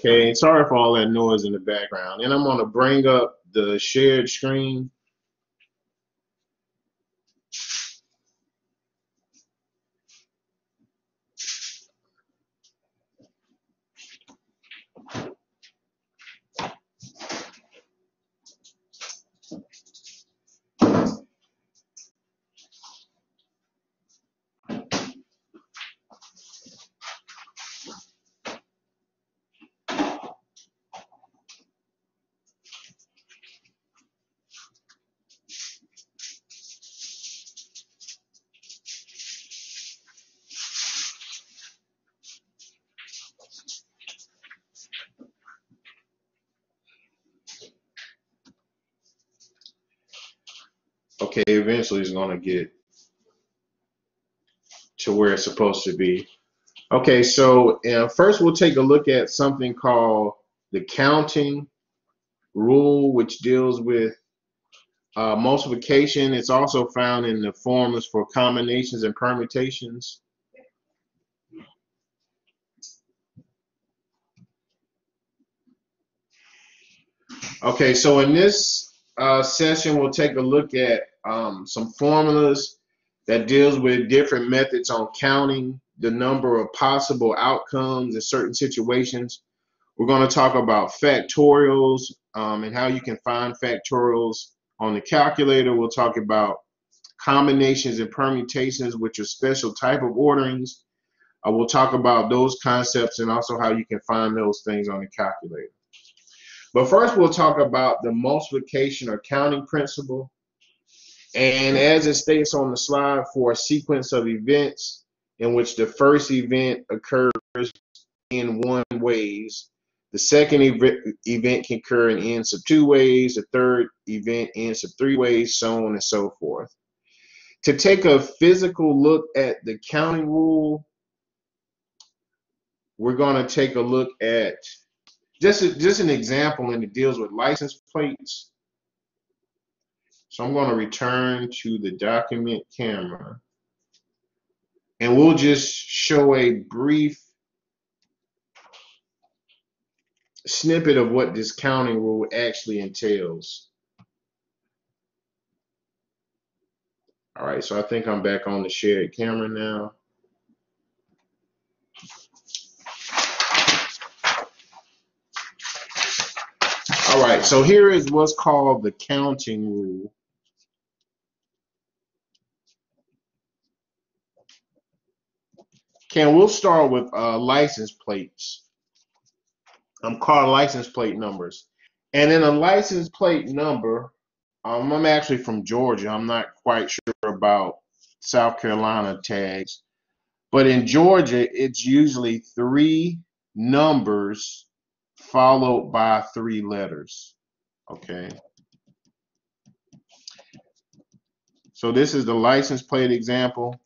Okay, sorry for all that noise in the background. And I'm going to bring up the shared screen. Okay, eventually it's going to get to where it's supposed to be. Okay, so first we'll take a look at something called the counting rule, which deals with multiplication. It's also found in the formulas for combinations and permutations. Okay, so in this session, we'll take a look at some formulas that deals with different methods on counting the number of possible outcomes in certain situations. We're going to talk about factorials and how you can find factorials on the calculator. We'll talk about combinations and permutations, which are special type of orderings. We'll talk about those concepts and also how you can find those things on the calculator. But first, we'll talk about the multiplication or counting principle. And as it states on the slide, for a sequence of events in which the first event occurs in one ways, the second event can occur in n sub 2 ways, the third event n sub 3 ways, so on and so forth. To take a physical look at the counting rule, we're going to take a look at just an example, and it deals with license plates. So I'm going to return to the document camera, and we'll just show a brief snippet of what this counting rule actually entails. All right, so I think I'm back on the shared camera now. All right, so here is what's called the counting rule. Okay, we'll start with license plates. I'm called license plate numbers. And in a license plate number, I'm actually from Georgia. I'm not quite sure about South Carolina tags. But in Georgia, it's usually 3 numbers followed by 3 letters. Okay. So this is the license plate example.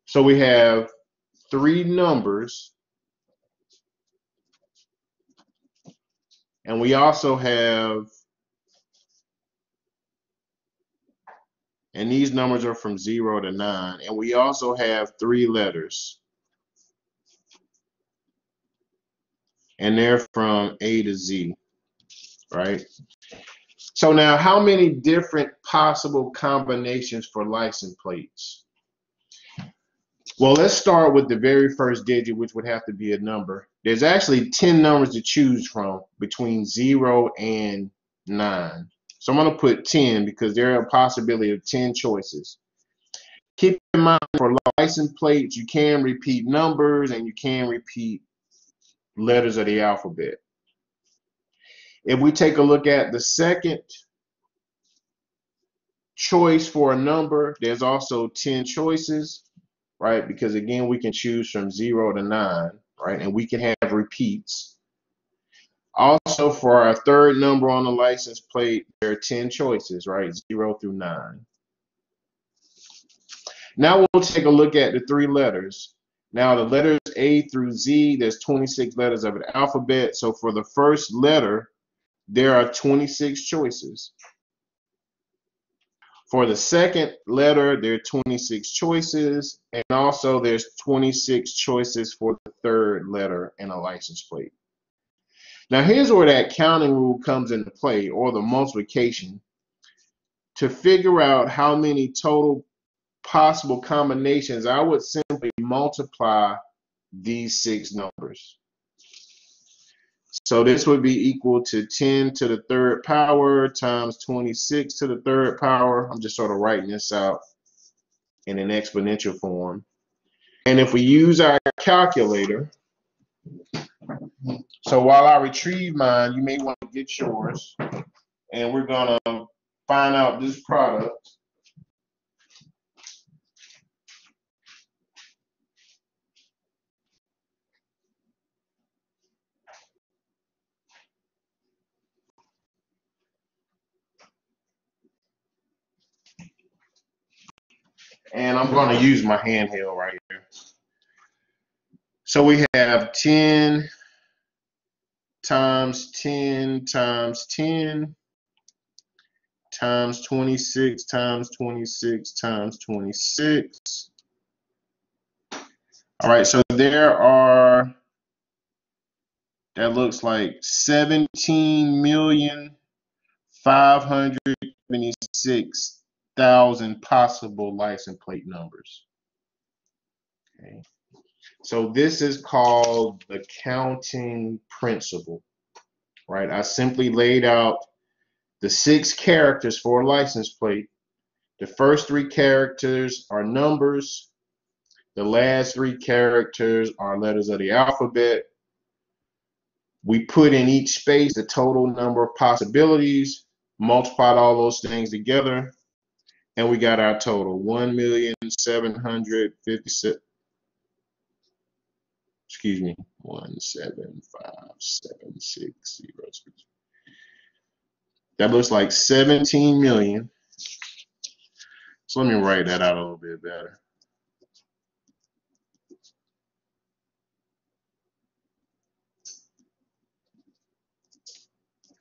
So we have 3 numbers, and we also have, and these numbers are from 0 to 9, and we also have 3 letters, and they're from A to Z, right? So now, how many different possible combinations for license plates? Well, let's start with the very first digit, which would have to be a number. There's actually 10 numbers to choose from between 0 and 9. So I'm going to put 10 because there are a possibility of 10 choices. Keep in mind, for license plates, you can repeat numbers and you can repeat letters of the alphabet. If we take a look at the second choice for a number, there's also 10 choices, right? Because again, we can choose from 0 to 9, right? And we can have repeats. Also, for our third number on the license plate, there are 10 choices, right? 0 through 9. Now we'll take a look at the 3 letters. Now the letters A through Z, there's 26 letters of the alphabet. So for the first letter, there are 26 choices. For the second letter, there are 26 choices, and also there's 26 choices for the third letter in a license plate. Now here's where that counting rule comes into play, or the multiplication, to figure out how many total possible combinations. I would simply multiply these 6 numbers. So this would be equal to 10 to the 3rd power times 26 to the 3rd power. I'm just sort of writing this out in an exponential form. And if we use our calculator, so while I retrieve mine, you may want to get yours, and we're going to find out this product. And I'm going to use my handheld right here. So we have 10 times 10 times 10 times 26 times 26 times 26. All right, so there are, that looks like 17,576,000 possible license plate numbers. Okay. So this is called the counting principle, right? I simply laid out the 6 characters for a license plate. The first 3 characters are numbers. The last 3 characters are letters of the alphabet. We put in each space the total number of possibilities, multiplied all those things together, and we got our total, 1,756. Excuse me, 175,760. That looks like 17 million. So let me write that out a little bit better.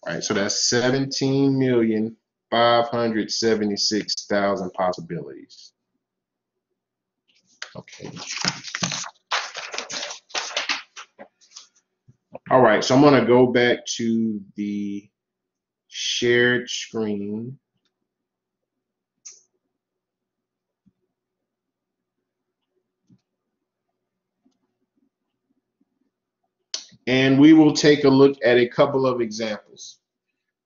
All right, so that's 17,576,000 possibilities. Okay. All right, so I'm going to go back to the shared screen. And we will take a look at a couple of examples.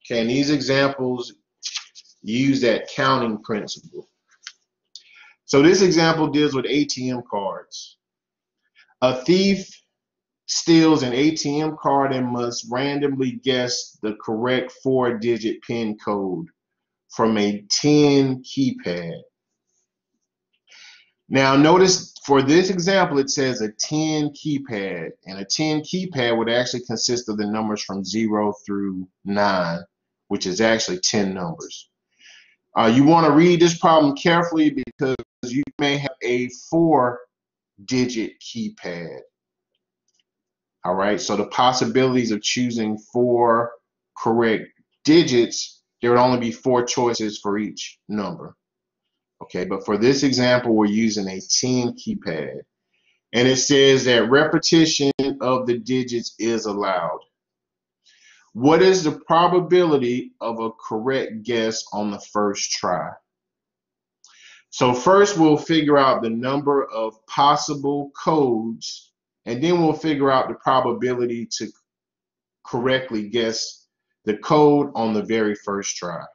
Okay, and these examples use that counting principle. So this example deals with ATM cards. A thief steals an ATM card and must randomly guess the correct 4-digit PIN code from a 10 keypad. Now notice for this example it says a 10 keypad, and a 10 keypad would actually consist of the numbers from 0 through 9, which is actually 10 numbers. You want to read this problem carefully because you may have a 4-digit keypad. All right, so the possibilities of choosing 4 correct digits, there would only be 4 choices for each number. Okay, but for this example, we're using a 10 keypad. And it says that repetition of the digits is allowed. What is the probability of a correct guess on the first try? So first we'll figure out the number of possible codes, and then we'll figure out the probability to correctly guess the code on the very first try.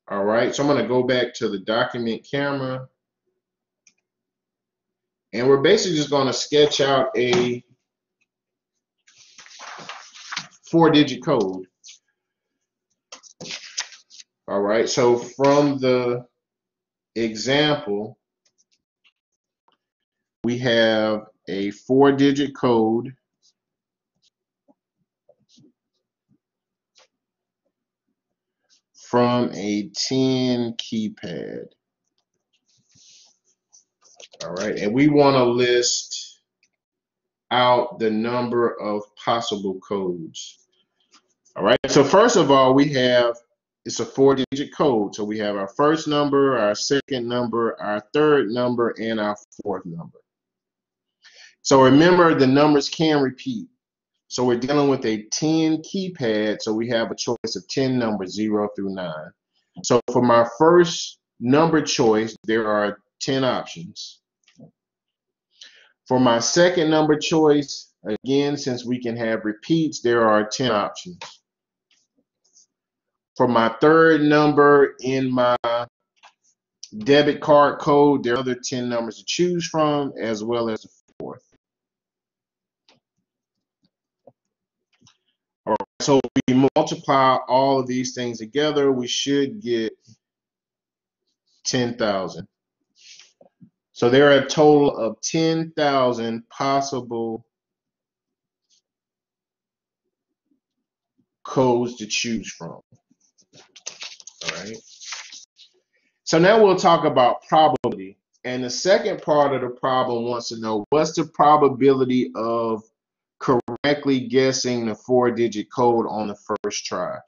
All right, so I'm going to go back to the document camera, and we're basically just going to sketch out a 4-digit code. All right, so from the example, we have a 4-digit code from a 10 keypad. All right, and we want to list out the number of possible codes. All right, so first of all, we have, it's a 4-digit code. So we have our first number, our second number, our third number, and our fourth number. So remember, the numbers can repeat. So we're dealing with a 10 keypad, so we have a choice of 10 numbers, 0 through 9. So for my first number choice, there are 10 options. For my second number choice, again, since we can have repeats, there are 10 options. For my third number in my debit card code, there are other 10 numbers to choose from, as well as the fourth. All right, so if we multiply all of these things together, we should get 10,000. So there are a total of 10,000 possible codes to choose from. All right. So now we'll talk about probability. And the second part of the problem wants to know, what's the probability of correctly guessing the 4-digit code on the first try?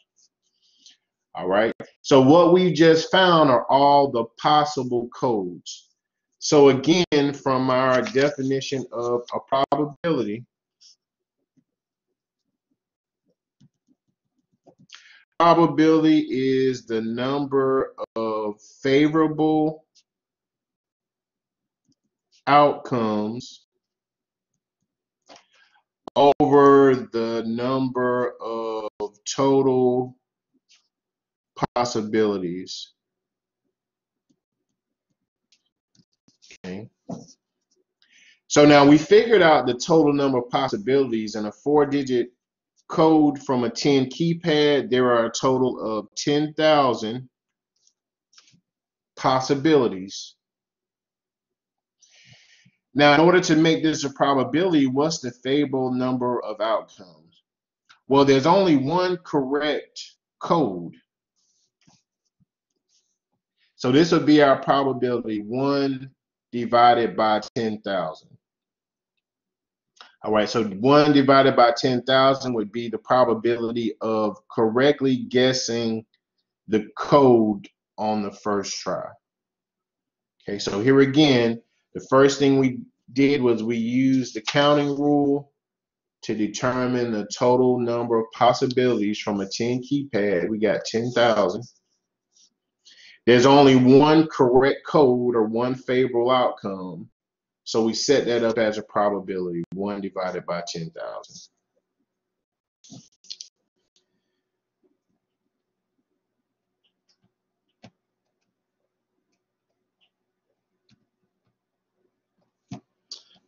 All right. So what we just found are all the possible codes. So again, from our definition of a probability, probability is the number of favorable outcomes over the number of total possibilities. Okay. So now we figured out the total number of possibilities in a 4-digit code from a 10 keypad. There are a total of 10,000 possibilities. Now, in order to make this a probability, what's the favorable number of outcomes? Well, there's only one correct code. So this would be our probability, 1 divided by 10,000. All right, so 1 divided by 10,000 would be the probability of correctly guessing the code on the first try. Okay, so here again, the first thing we did was we used the counting rule to determine the total number of possibilities from a 10 keypad. We got 10,000. There's only one correct code or one favorable outcome. So we set that up as a probability, 1 divided by 10,000.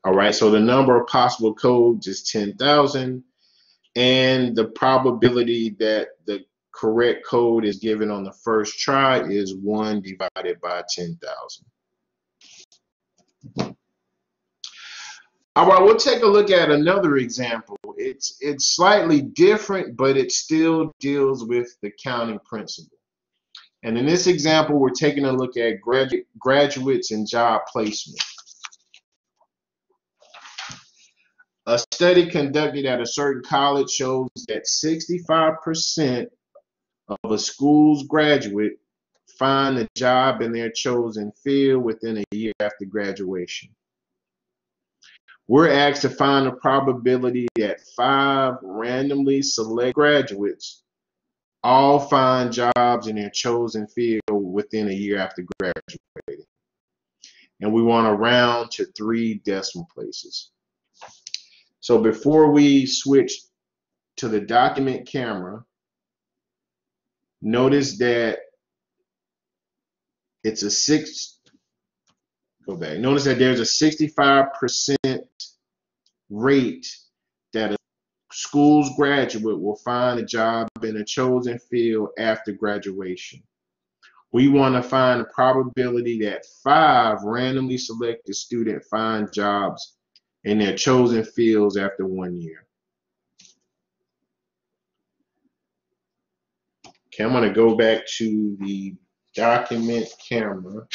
All right, so the number of possible codes is 10,000, and the probability that the correct code is given on the first try is 1 divided by 10,000. All right, we'll take a look at another example. It's slightly different, but it still deals with the counting principle. And in this example, we're taking a look at graduates and job placement. A study conducted at a certain college shows that 65% of a school's graduate find a job in their chosen field within a year after graduation. We're asked to find the probability that 5 randomly select graduates all find jobs in their chosen field within a year after graduating. And we want to round to 3 decimal places. So before we switch to the document camera, notice that it's a 6. Go back. Notice that there's a 65% rate that a school's graduate will find a job in a chosen field after graduation. We want to find the probability that 5 randomly selected students find jobs in their chosen fields after 1 year. Okay, I'm going to go back to the document camera.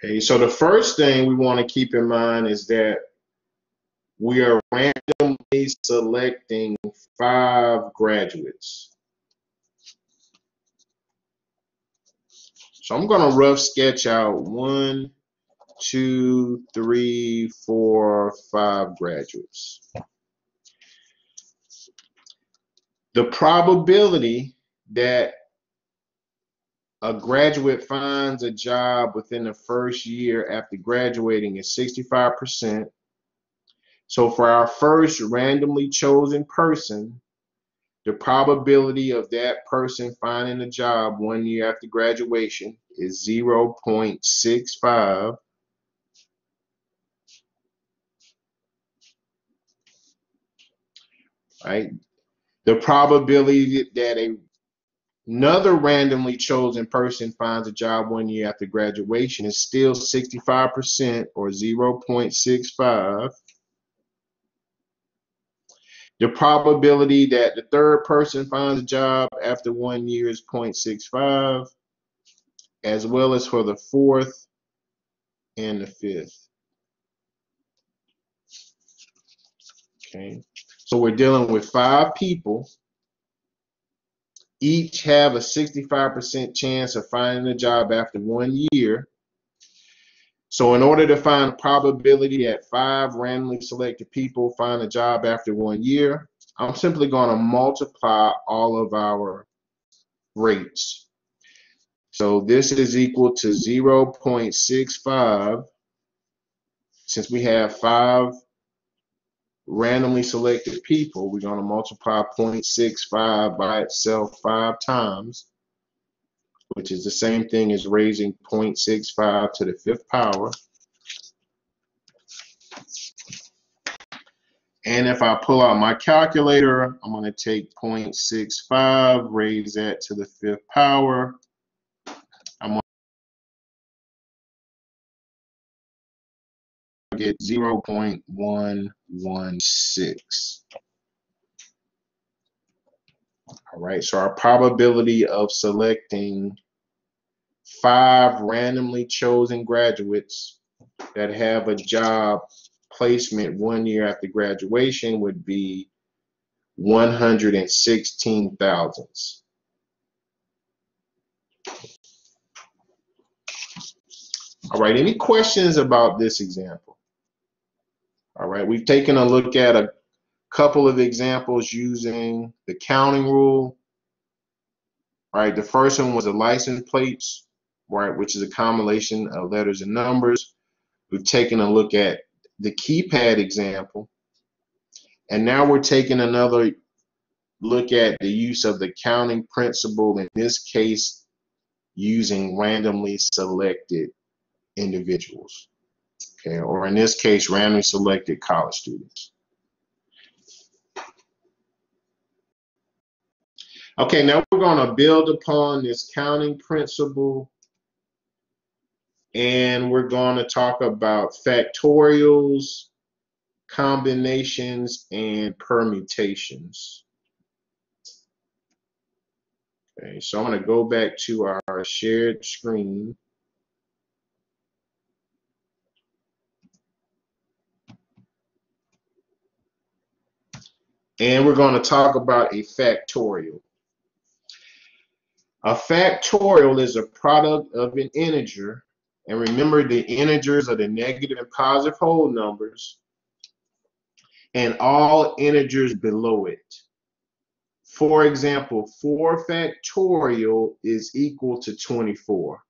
Okay, so the first thing we want to keep in mind is that we are randomly selecting 5 graduates. So I'm going to rough sketch out 1, 2, 3, 4, 5 graduates. The probability that a graduate finds a job within the first year after graduating is 65%. So for our first randomly chosen person, the probability of that person finding a job 1 year after graduation is 0.65. Right? The probability that another randomly chosen person finds a job 1 year after graduation is still 65% or 0.65. The probability that the third person finds a job after 1 year is 0.65, as well as for the fourth and the fifth. Okay, so we're dealing with 5 people. Each have a 65% chance of finding a job after 1 year. So in order to find the probability that 5 randomly selected people find a job after 1 year, I'm simply going to multiply all of our rates. So this is equal to 0.65. Since we have 5 randomly selected people, we're going to multiply 0.65 by itself 5 times, which is the same thing as raising 0.65 to the 5th power. And if I pull out my calculator, I'm going to take 0.65, raise that to the 5th power. I'm going to get 0.116. All right, so our probability of selecting 5 randomly chosen graduates that have a job placement 1 year after graduation would be 116 thousandths. All right, any questions about this example? All right, we've taken a look at a couple of examples using the counting rule. All right, the first one was the license plates, right, which is a combination of letters and numbers. We've taken a look at the keypad example, and now we're taking another look at the use of the counting principle, in this case using randomly selected individuals, okay, or in this case randomly selected college students. Okay, now we're going to build upon this counting principle, and we're going to talk about factorials, combinations, and permutations. Okay, so I'm going to go back to our shared screen. And we're going to talk about a factorial. A factorial is a product of an integer. And remember, the integers are the negative and positive whole numbers and all integers below it. For example, 4 factorial is equal to 24.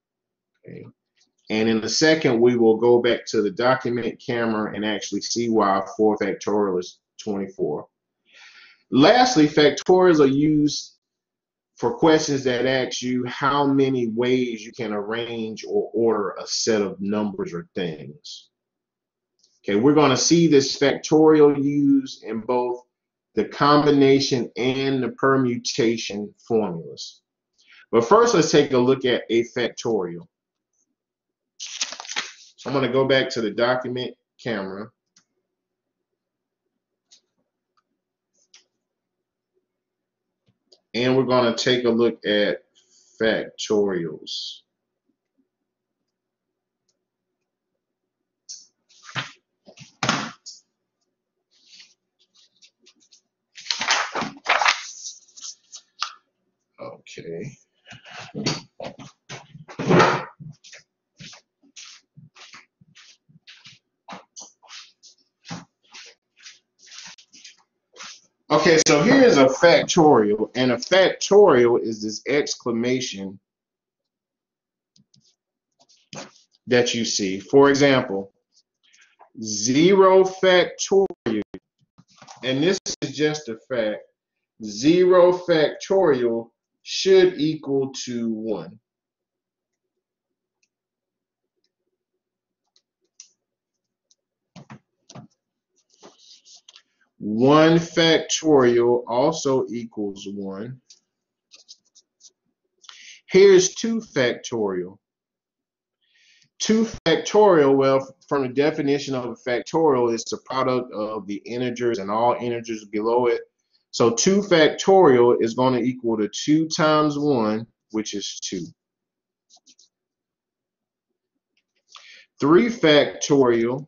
Okay. And in a second, we will go back to the document camera and actually see why 4 factorial is 24. Lastly, factorials are used for questions that ask you how many ways you can arrange or order a set of numbers or things. Okay, we're going to see this factorial used in both the combination and the permutation formulas. But first, let's take a look at a factorial. So I'm going to go back to the document camera. And we're going to take a look at factorials. Okay. Okay, so here's a factorial, and a factorial is this exclamation that you see. For example, 0 factorial, and this is just a fact, 0 factorial should equal to 1. One factorial also equals 1. Here's 2 factorial. 2 factorial, well, from the definition of a factorial, it's the product of the integers and all integers below it. So 2 factorial is going to equal to 2 times 1, which is 2. 3 factorial,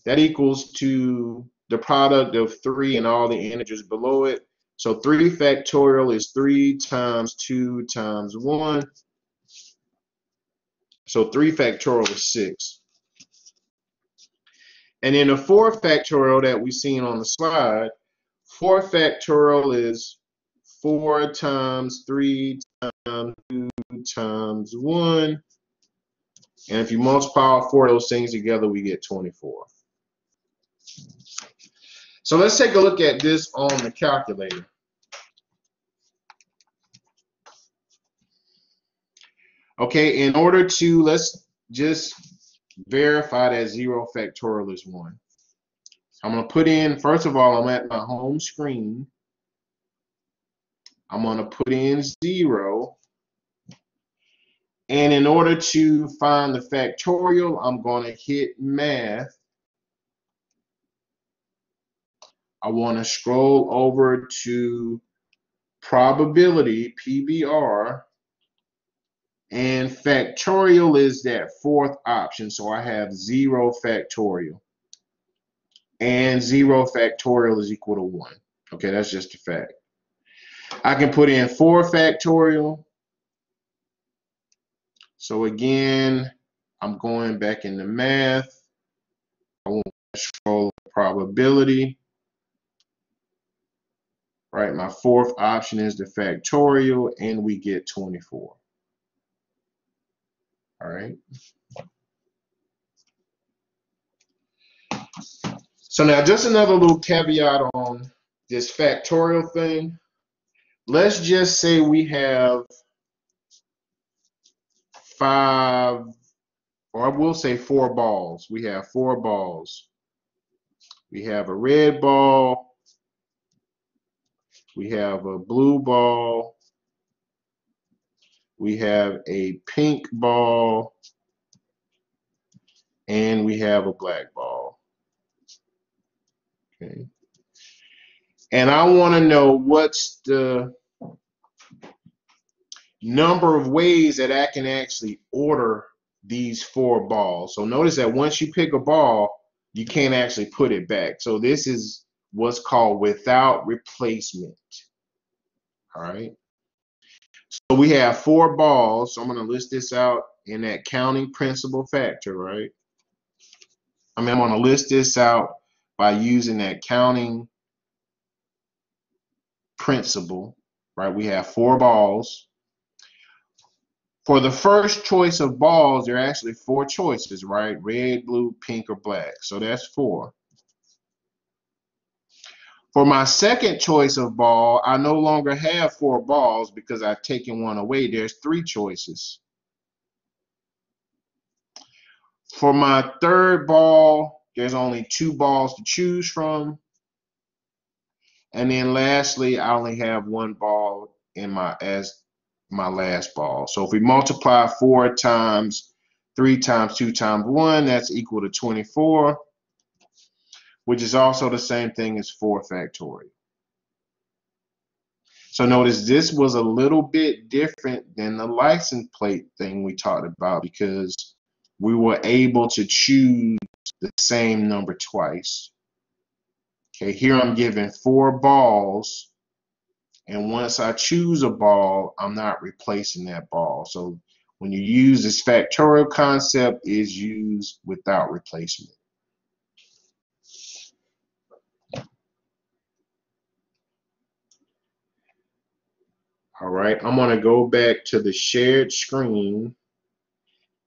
that equals to the product of 3 and all the integers below it. So 3 factorial is 3 times 2 times 1. So 3 factorial is 6. And then the 4 factorial that we've seen on the slide, 4 factorial is 4 times 3 times 2 times 1. And if you multiply all 4 of those things together, we get 24. So let's take a look at this on the calculator. Okay, in order to, let's just verify that 0 factorial is 1. I'm going to put in, first of all, I'm at my home screen. I'm going to put in 0. And in order to find the factorial, I'm going to hit math. I want to scroll over to probability, PBR. And factorial is that 4th option. So I have 0 factorial. And 0 factorial is equal to 1. Okay, that's just a fact. I can put in 4 factorial. So again, I'm going back into math. I want to scroll probability. Right, my 4th option is the factorial, and we get 24. All right. So now just another little caveat on this factorial thing. Let's just say we have 5, or I will say 4 balls. We have 4 balls. We have a red ball. We have a blue ball. We have a pink ball. And we have a black ball. Okay. And I want to know what's the number of ways that I can actually order these 4 balls. So notice that once you pick a ball, you can't actually put it back. So this is what's called without replacement. All right. So we have 4 balls. So I'm going to list this out in that counting principal factor, right? I'm going to list this out by using that counting principle, right? We have 4 balls. For the first choice of balls, there are actually 4 choices, right? Red, blue, pink, or black. So that's 4. For my second choice of ball, I no longer have 4 balls because I've taken one away. There's 3 choices. For my third ball, there's only 2 balls to choose from. And then lastly, I only have 1 ball in my last ball. So if we multiply 4 times 3 times 2 times 1, that's equal to 24, which is also the same thing as 4 factorial. So notice this was a little bit different than the license plate thing we talked about because we were able to choose the same number twice. Okay, here I'm given 4 balls And once I choose a ball, I'm not replacing that ball. So when you use this factorial concept, is used without replacement. All right, I'm going to go back to the shared screen,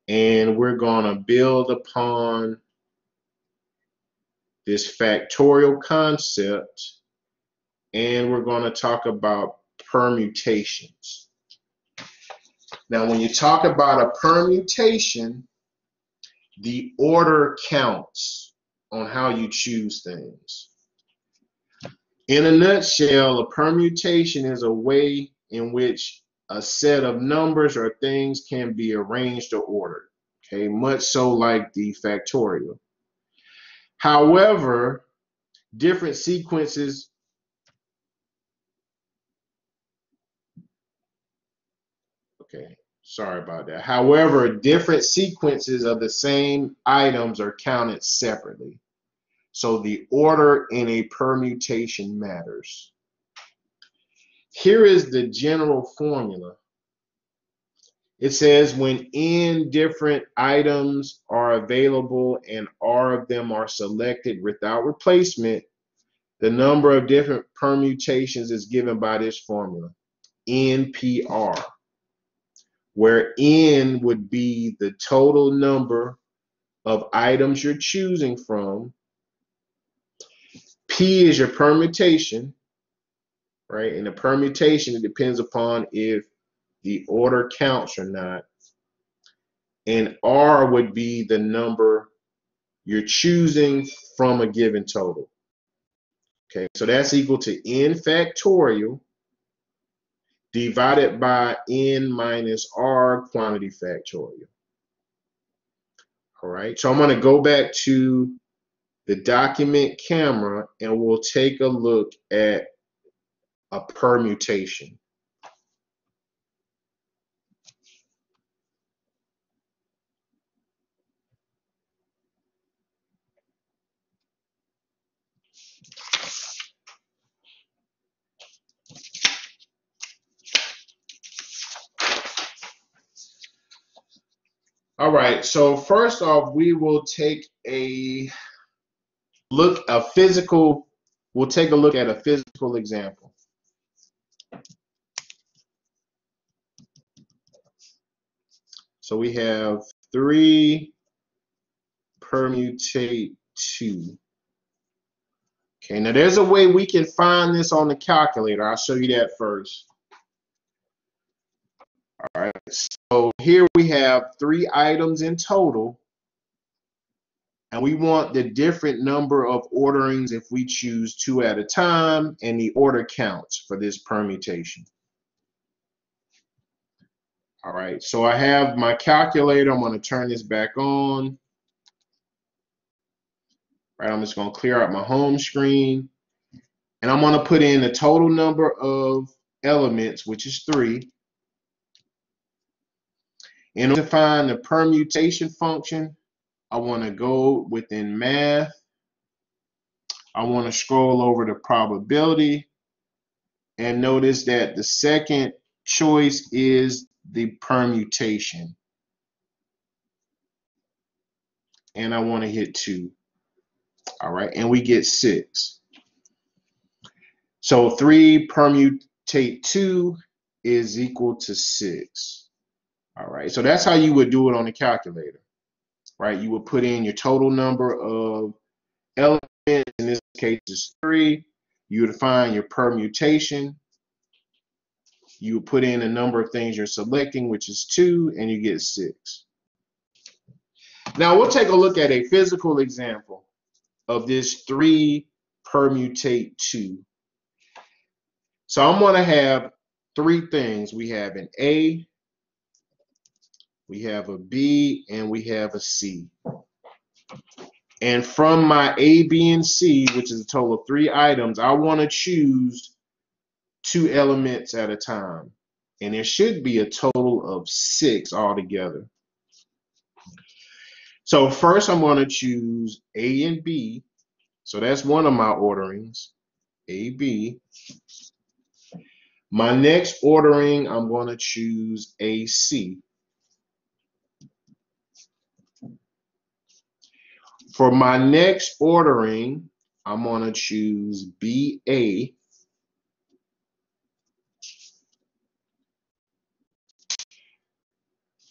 and we're going to build upon this factorial concept, and we're going to talk about permutations. Now, when you talk about a permutation, the order counts on how you choose things. In a nutshell, a permutation is a way in which a set of numbers or things can be arranged or ordered, okay, much so like the factorial. However, different sequences sorry about that. However, different sequences of the same items are counted separately. So the order in a permutation matters. Here is the general formula. It says when n different items are available and r of them are selected without replacement, the number of different permutations is given by this formula, NPR, where n would be the total number of items you're choosing from. P is your permutation, right? And the permutation, it depends upon if the order counts or not. And R would be the number you're choosing from a given total. Okay, so that's equal to n factorial divided by n minus r quantity factorial. All right, so I'm going to go back to the document camera and we'll take a look at a permutation. All right, so first off, we will take a look, we'll take a look at a physical example. So we have 3 permutate 2. Okay, now there's a way we can find this on the calculator. I'll show you that first. All right, so here we have 3 items in total, and we want the different number of orderings if we choose 2 at a time, and the order counts for this permutation. All right, so I have my calculator. I'm going to turn this back on. Right, I'm just going to clear out my home screen, and I'm going to put in the total number of elements, which is 3. In order to find the permutation function, I want to go within math. I want to scroll over to probability and notice that the second choice is the permutation. And I want to hit 2. All right, and we get 6. So 3 permutate 2 is equal to 6. All right, so that's how you would do it on the calculator, right? You would put in your total number of elements, in this case is 3. You would find your permutation. You would put in the number of things you're selecting, which is 2, and you get 6. Now we'll take a look at a physical example of this 3 permutate 2. So I'm going to have 3 things. We have an A, we have a B, and we have a C. And from my A, B, and C, which is a total of 3 items, I want to choose 2 elements at a time. And there should be a total of 6 altogether. So first I'm going to choose A and B. So that's one of my orderings, A, B. My next ordering, I'm going to choose AC. For my next ordering, I'm going to choose BA.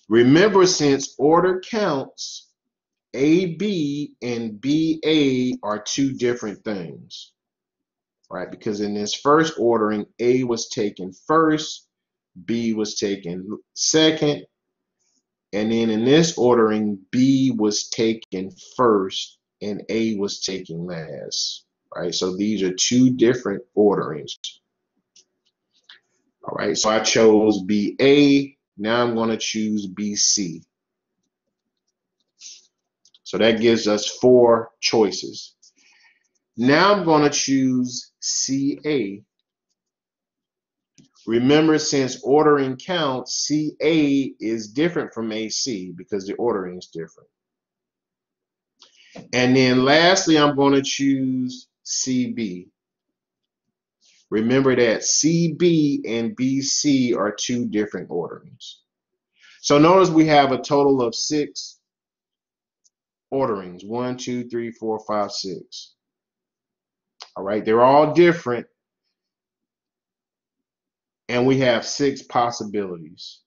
Remember, since order counts, AB and BA are two different things, right? Because in this first ordering, A was taken first, B was taken second, and then in this ordering, B was taken first and A was taken last, right? So these are two different orderings. All right, so I chose BA. Now I'm going to choose BC. So that gives us 4 choices. Now I'm going to choose CA. Remember, since ordering counts, CA is different from AC because the ordering is different. And then lastly, I'm going to choose CB. Remember that CB and BC are two different orderings. So notice we have a total of 6 orderings. 1, 2, 3, 4, 5, 6. All right, they're all different. And we have 6 possibilities.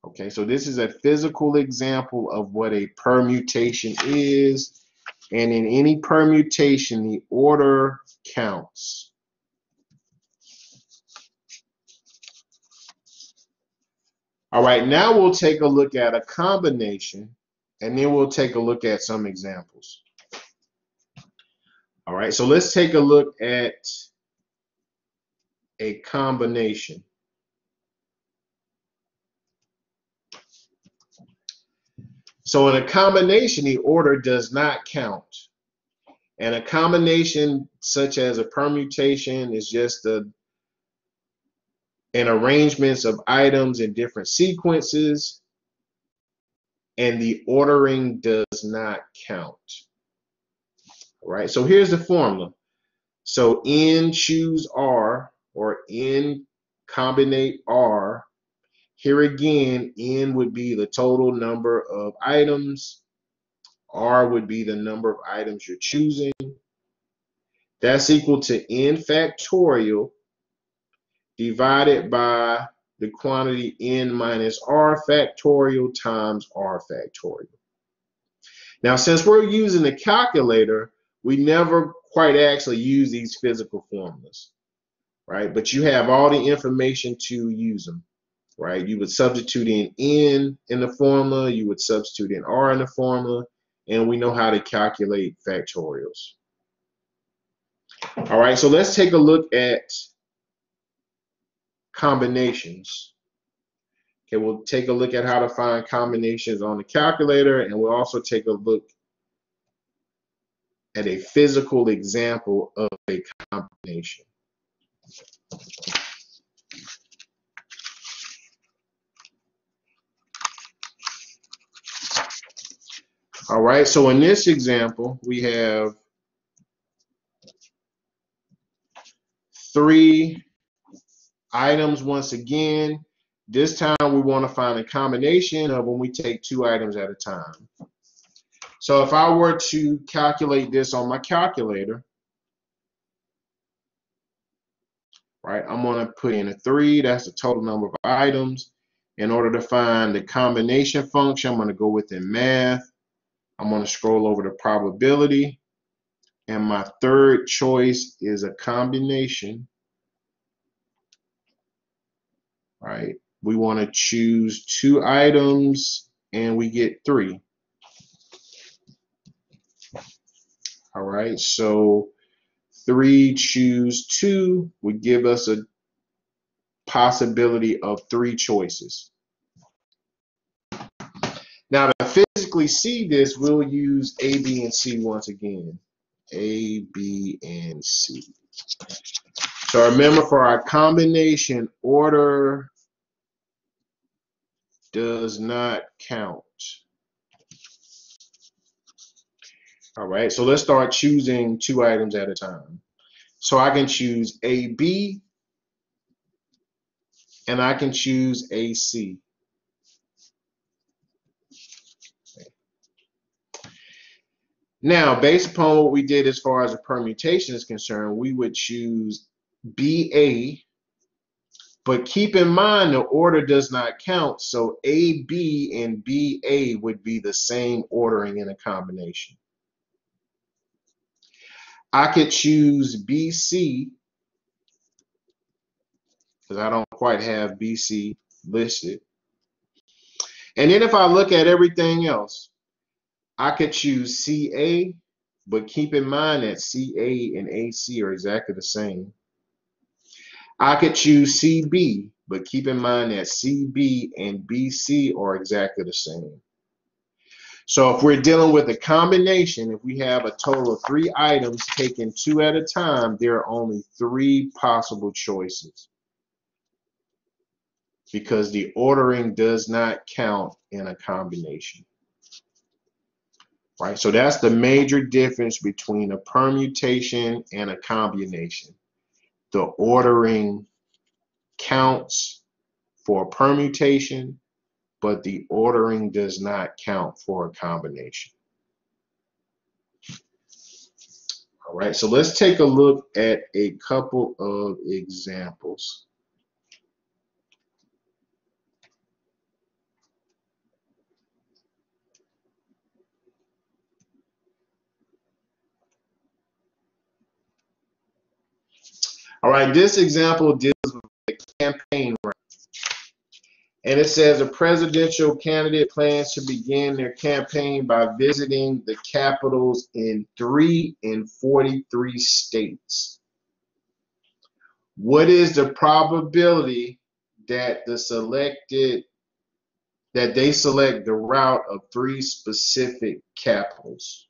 Okay, so this is a physical example of what a permutation is. And in any permutation, the order counts. All right, now we'll take a look at a combination, and then we'll take a look at some examples. All right, so let's take a look at a combination. So in a combination, the order does not count. And a combination such as a permutation is just an arrangements of items in different sequences, and the ordering does not count. All right, so here's the formula. So N choose R, or N combinate R. Here again, N would be the total number of items. R would be the number of items you're choosing. That's equal to N factorial divided by the quantity N minus R factorial times R factorial. Now, since we're using the calculator, we never quite actually use these physical formulas, right? But you have all the information to use them, right? You would substitute in N in the formula, you would substitute in R in the formula, and we know how to calculate factorials. All right, so let's take a look at combinations. Okay, we'll take a look at how to find combinations on the calculator, and we'll also take a look at a physical example of a combination. All right, so in this example, we have 3 items once again. This time we want to find a combination of when we take 2 items at a time. So if I were to calculate this on my calculator, right, I'm going to put in a 3. That's the total number of items. In order to find the combination function, I'm going to go within math. I'm going to scroll over to probability. And my third choice is a combination. Right? We want to choose 2 items and we get 3. All right, so 3 choose 2 would give us a possibility of 3 choices. Now to physically see this, we'll use A, B, and C once again. A, B, and C. So remember, for our combination, order does not count. All right, so let's start choosing 2 items at a time. So I can choose AB, and I can choose AC. Now, based upon what we did as far as a permutation is concerned, we would choose BA, but keep in mind the order does not count, so AB and BA would be the same ordering in a combination. I could choose BC, because I don't quite have BC listed. And then if I look at everything else, I could choose CA, but keep in mind that CA and AC are exactly the same. I could choose CB, but keep in mind that CB and BC are exactly the same. So if we're dealing with a combination, if we have a total of 3 items taken 2 at a time, there are only 3 possible choices, because the ordering does not count in a combination. Right? So that's the major difference between a permutation and a combination. The ordering counts for a permutation, but the ordering does not count for a combination. All right, so let's take a look at a couple of examples. All right, this example deals with the campaign route. And it says a presidential candidate plans to begin their campaign by visiting the capitals in 3 and 43 states. What is the probability that they select the route of 3 specific capitals?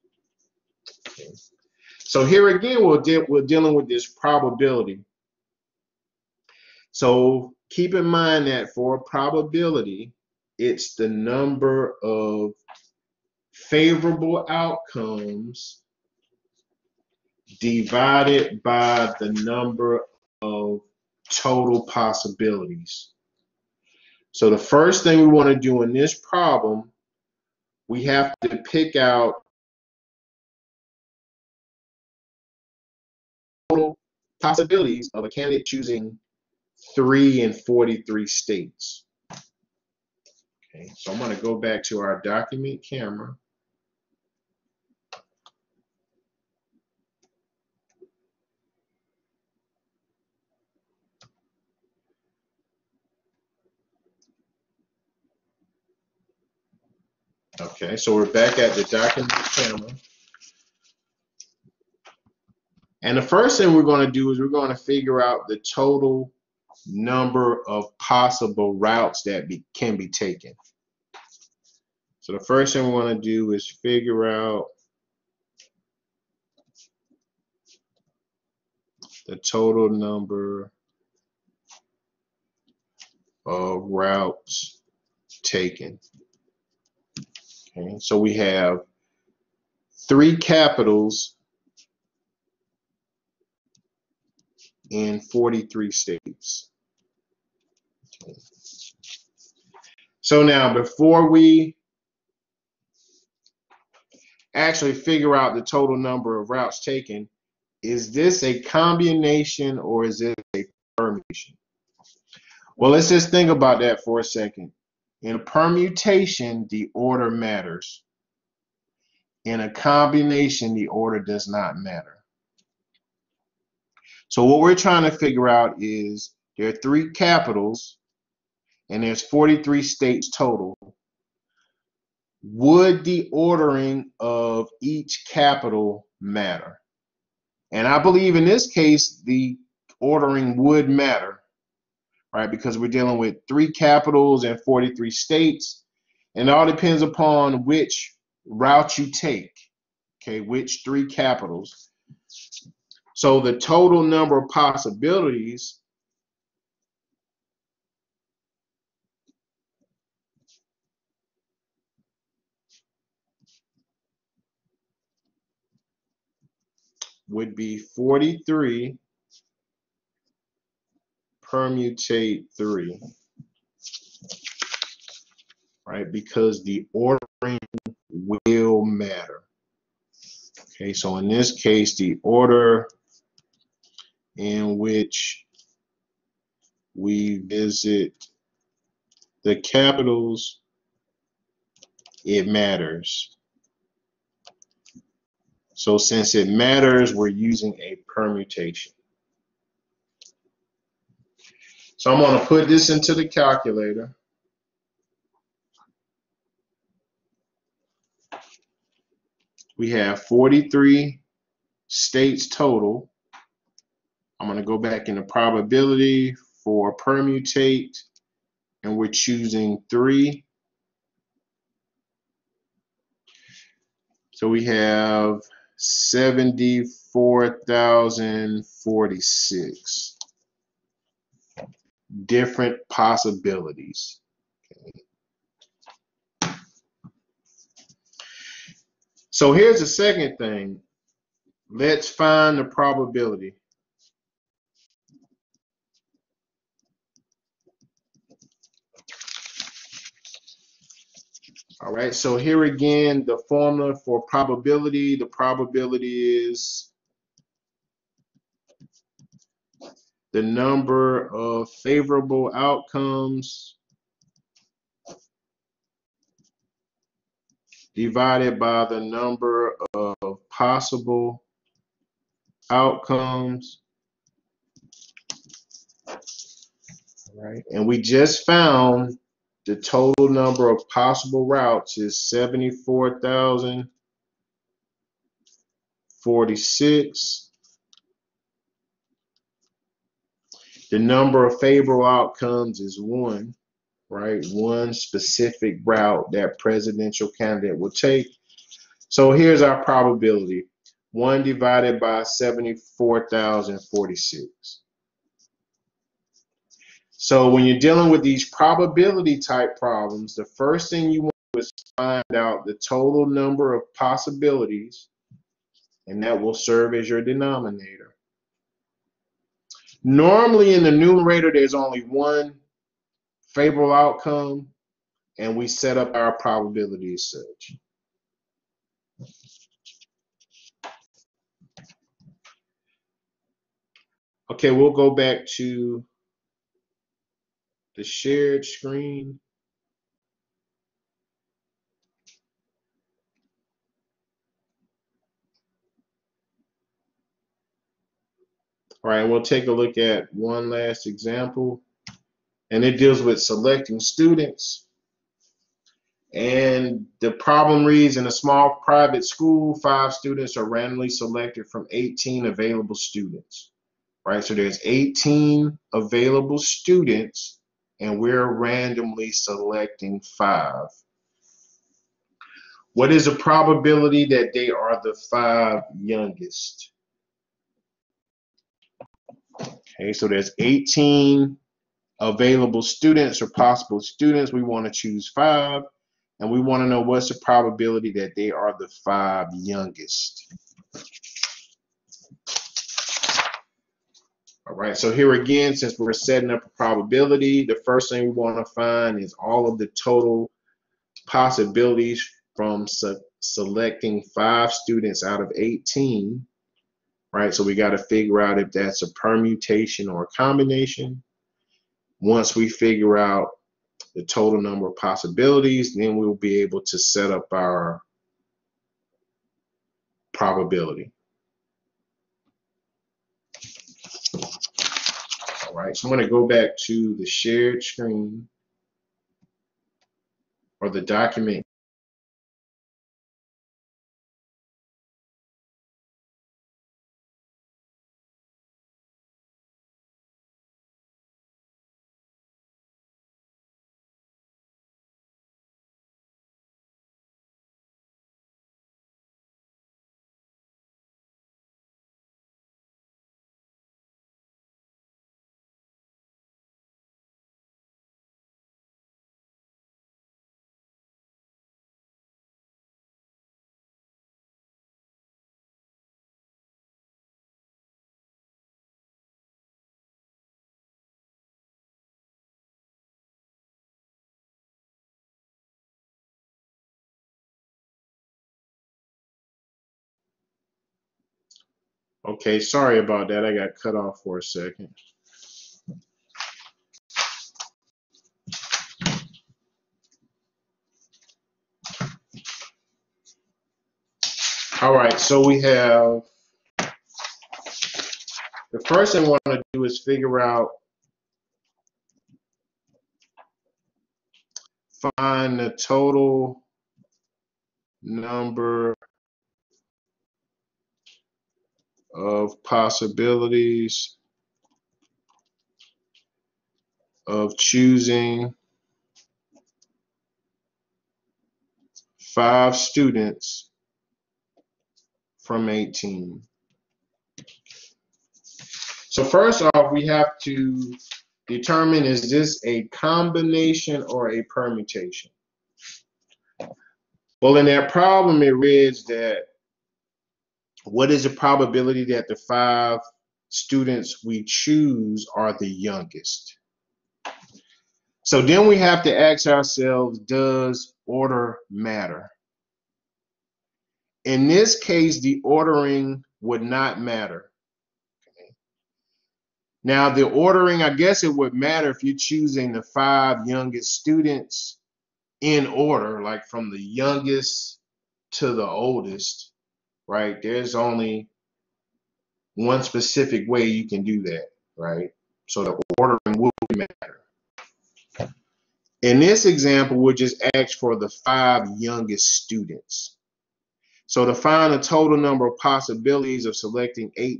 Okay. So here again, we're dealing with this probability. So keep in mind that for a probability, it's the number of favorable outcomes divided by the number of total possibilities. So the first thing we want to do in this problem, we have to pick out total possibilities of a candidate choosing 3 and 43 states. Okay, so I'm going to go back to our document camera. Okay, so we're back at the document camera. And the first thing we're going to do is we're going to figure out the total number of possible routes that can be taken. So the first thing we want to do is figure out the total number of routes taken. Okay, so we have 3 capitals in 43 states. Okay. So now, before we actually figure out the total number of routes taken, is this a combination or is it a permutation? Well, let's just think about that for a second. In a permutation, the order matters. In a combination, the order does not matter. So what we're trying to figure out is there are 3 capitals and there's 43 states total. Would the ordering of each capital matter? And I believe in this case, the ordering would matter, right? Because we're dealing with 3 capitals and 43 states, and it all depends upon which route you take, okay, which 3 capitals. So the total number of possibilities would be 43 permutate 3, right? Because the ordering will matter. Okay, so in this case, the order in which we visit the capitals, it matters. So since it matters, we're using a permutation. So I'm going to put this into the calculator. We have 43 states total. I'm going to go back into probability for permutate, and we're choosing 3. So we have 74,046 different possibilities. Okay. So here's the second thing. Let's find the probability. All right, so here again, the formula for probability. The probability is the number of favorable outcomes divided by the number of possible outcomes. All right, and we just found the total number of possible routes is 74,046. The number of favorable outcomes is 1, right? One specific route that presidential candidate will take. So here's our probability. 1 divided by 74,046. So when you're dealing with these probability type problems, the first thing you want to do is find out the total number of possibilities, and that will serve as your denominator. Normally in the numerator, there's only one favorable outcome, and we set up our probability as such. Okay, we'll go back to the shared screen. All right, we'll take a look at one last example, and it deals with selecting students. And the problem reads, in a small private school, 5 students are randomly selected from 18 available students, right? So there's 18 available students, and we're randomly selecting 5. What is the probability that they are the 5 youngest? Okay, so there's 18 available students or possible students. We want to choose 5, and we want to know what's the probability that they are the 5 youngest. All right, so here again, since we're setting up a probability, the first thing we want to find is all of the total possibilities from selecting 5 students out of 18. Right, so we got to figure out if that's a permutation or a combination. Once we figure out the total number of possibilities, then we'll be able to set up our probability. All right, so I'm going to go back to the shared screen or the document. Okay, sorry about that. I got cut off for a second. All right, so we have the first thing we want to do is figure out, find the total number of possibilities of choosing 5 students from 18. So first off, we have to determine, is this a combination or a permutation? Well, in that problem, it reads that what is the probability that the 5 students we choose are the youngest? So then we have to ask ourselves, does order matter? In this case, the ordering would not matter. Now, the ordering, I guess it would matter if you're choosing the 5 youngest students in order, like from the youngest to the oldest, right? There's only one specific way you can do that, right? So the ordering will matter. In this example, we'll just ask for the 5 youngest students. So to find the total number of possibilities of selecting 5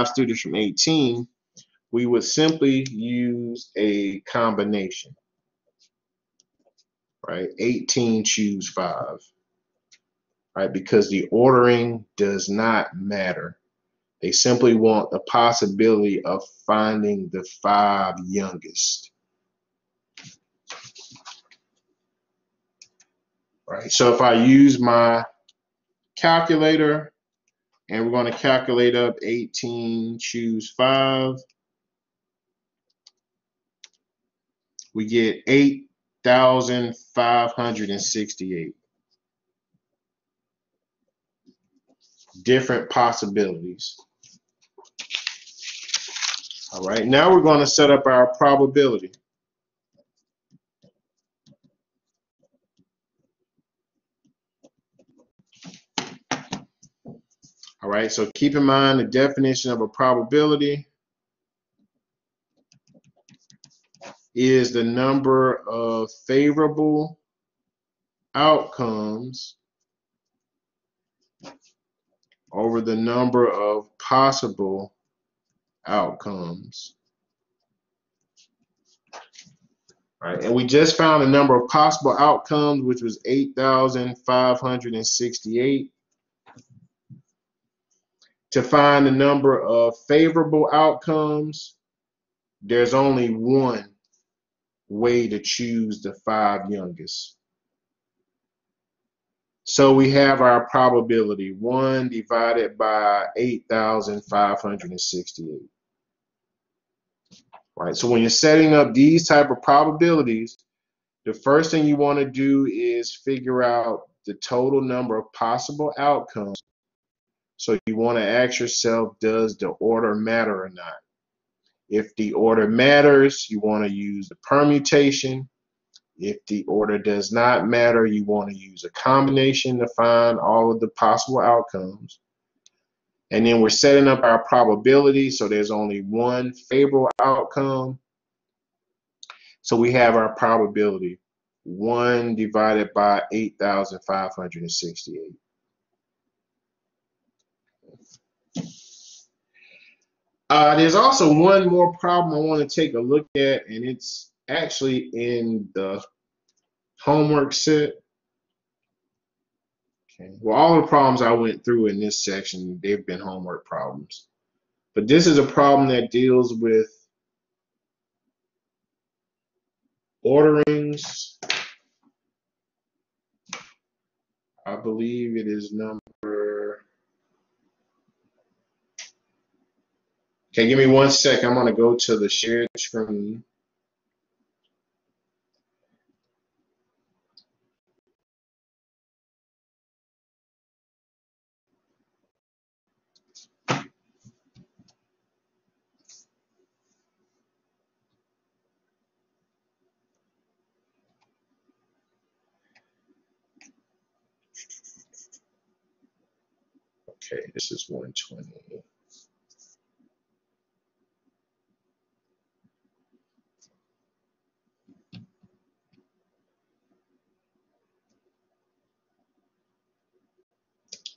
students from 18, we would simply use a combination, right? 18 choose 5, right? Because the ordering does not matter. They simply want the possibility of finding the 5 youngest, right? So if I use my calculator and we're going to calculate up 18 choose 5, we get 8,568 different possibilities. All right, now we're going to set up our probability. All right, so keep in mind the definition of a probability is the number of favorable outcomes over the number of possible outcomes. Right, and we just found the number of possible outcomes, which was 8,568. To find the number of favorable outcomes, there's only one way to choose the 5 youngest. So we have our probability 1 divided by 8,568. Right, so when you're setting up these type of probabilities, the first thing you want to do is figure out the total number of possible outcomes. So you want to ask yourself, does the order matter or not? If the order matters, you want to use the permutation. If the order does not matter, you want to use a combination to find all of the possible outcomes. And then we're setting up our probability, so there's only one favorable outcome. So we have our probability 1 divided by 8,568. There's also one more problem I want to take a look at, and it's actually in the homework set. Okay. Well, all the problems I went through in this section, they've been homework problems. But this is a problem that deals with orderings. I believe it is number. Okay, give me 1 second. I'm going to go to the shared screen. Okay, this is 120.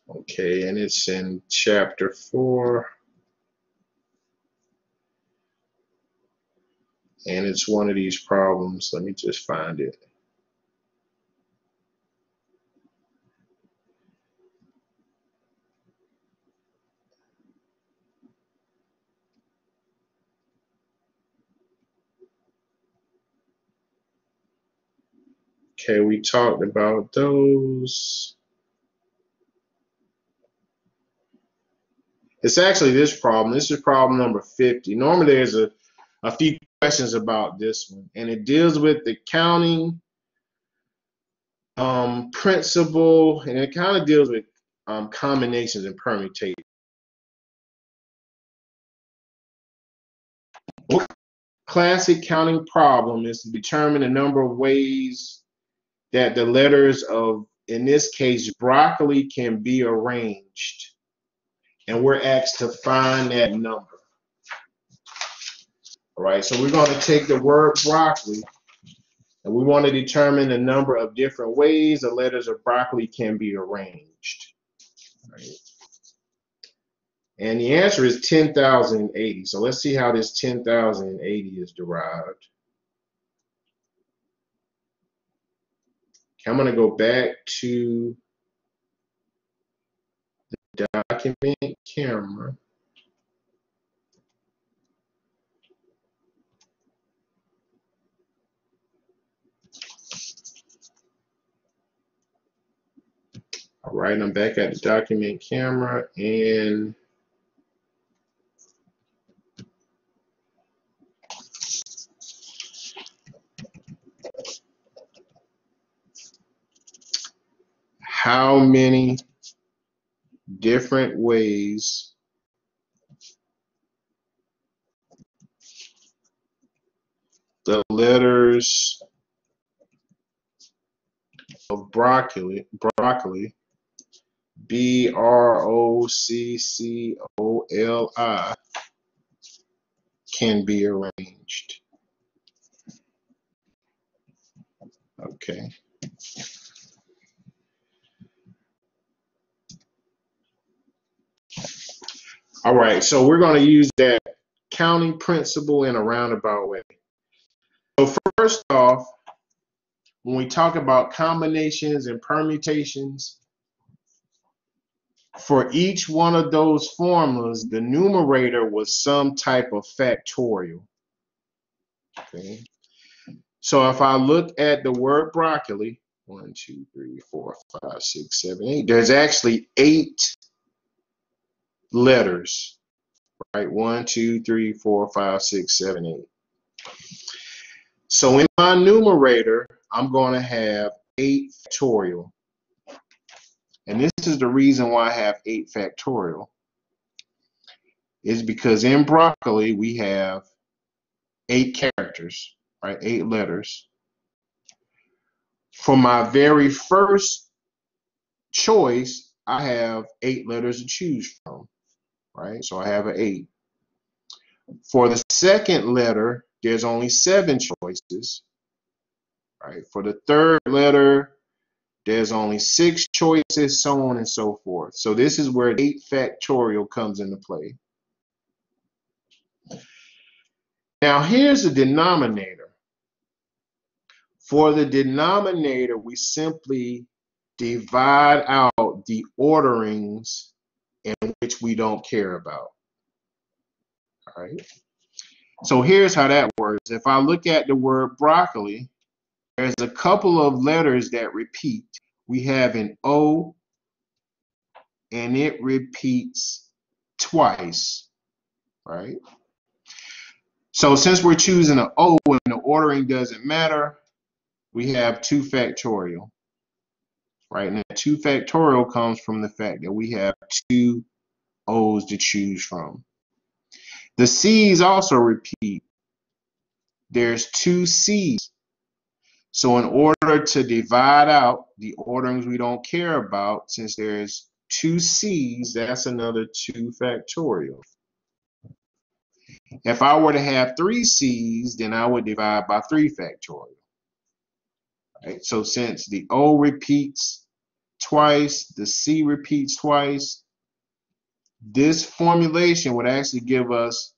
Okay, and it's in chapter 4. And it's one of these problems. Let me just find it. Okay, we talked about those. It's actually this problem. This is problem number 50. Normally there's a few questions about this one, and it deals with the counting principle, and it kind of deals with combinations and permutations. What classic counting problem is to determine the number of ways that the letters of, in this case, broccoli can be arranged. And we're asked to find that number. All right, so we're going to take the word broccoli, and we want to determine the number of different ways the letters of broccoli can be arranged. All right. And the answer is 10,080. So let's see how this 10,080 is derived. Okay, I'm going to go back to the document camera. All right, I'm back at the document camera, and how many different ways the letters of broccoli, B-R-O-C-C-O-L-I, can be arranged. Okay. All right, so we're going to use that counting principle in a roundabout way. So first off, when we talk about combinations and permutations, for each one of those formulas, the numerator was some type of factorial. Okay. So if I look at the word broccoli, 1, 2, 3, 4, 5, 6, 7, 8, there's actually 8 letters, right? 1, 2, 3, 4, 5, 6, 7, 8. So in my numerator, I'm going to have 8 factorial. And this is the reason why I have 8 factorial, is because in broccoli we have 8 characters, right? 8 letters. For my very first choice, I have 8 letters to choose from, right? So I have an 8. For the second letter, there's only 7 choices, right? For the third letter, there's only 6 choices, so on and so forth. So this is where 8 factorial comes into play. Now here's the denominator. For the denominator, we simply divide out the orderings in which we don't care about. All right. So here's how that works. If I look at the word broccoli, there's a couple of letters that repeat. We have an O, and it repeats twice, right? So since we're choosing an O and the ordering doesn't matter, we have 2 factorial, right? And that 2 factorial comes from the fact that we have 2 O's to choose from. The C's also repeat. There's 2 C's. So in order to divide out the orderings we don't care about, since there's 2 C's, that's another 2 factorial. If I were to have 3 C's, then I would divide by 3 factorial. Right? So since the O repeats twice, the C repeats twice, this formulation would actually give us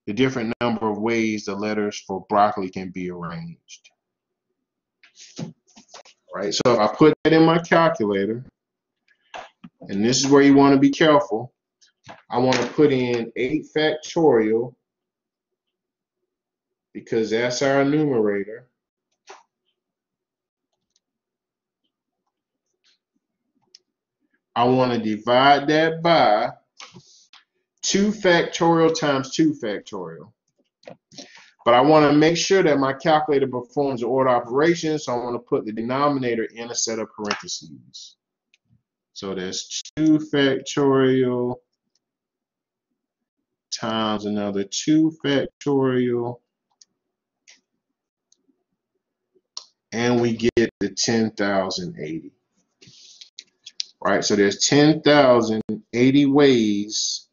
the different number of ways the letters for broccoli can be arranged. Right? So if I put that in my calculator, and this is where you want to be careful, I want to put in 8 factorial because that's our numerator. I want to divide that by 2 factorial times 2 factorial. But I want to make sure that my calculator performs the order operation, so I want to put the denominator in a set of parentheses. So that's 2 factorial times another 2 factorial, and we get the 10,080. Right, so there's 10,080 ways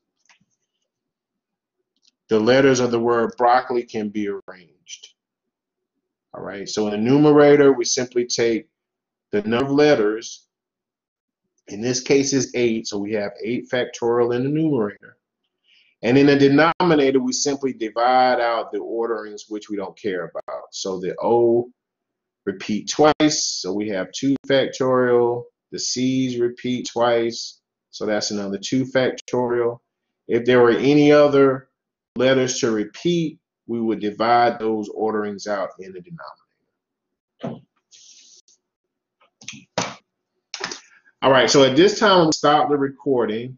the letters of the word broccoli can be arranged. All right, so in the numerator, we simply take the number of letters. In this case is 8, so we have 8 factorial in the numerator. And in the denominator, we simply divide out the orderings which we don't care about. So the O repeat twice, so we have 2 factorial. The C's repeat twice, so that's another 2 factorial. If there were any other letters to repeat, we would divide those orderings out in the denominator. All right, so at this time, I'm going to stop the recording.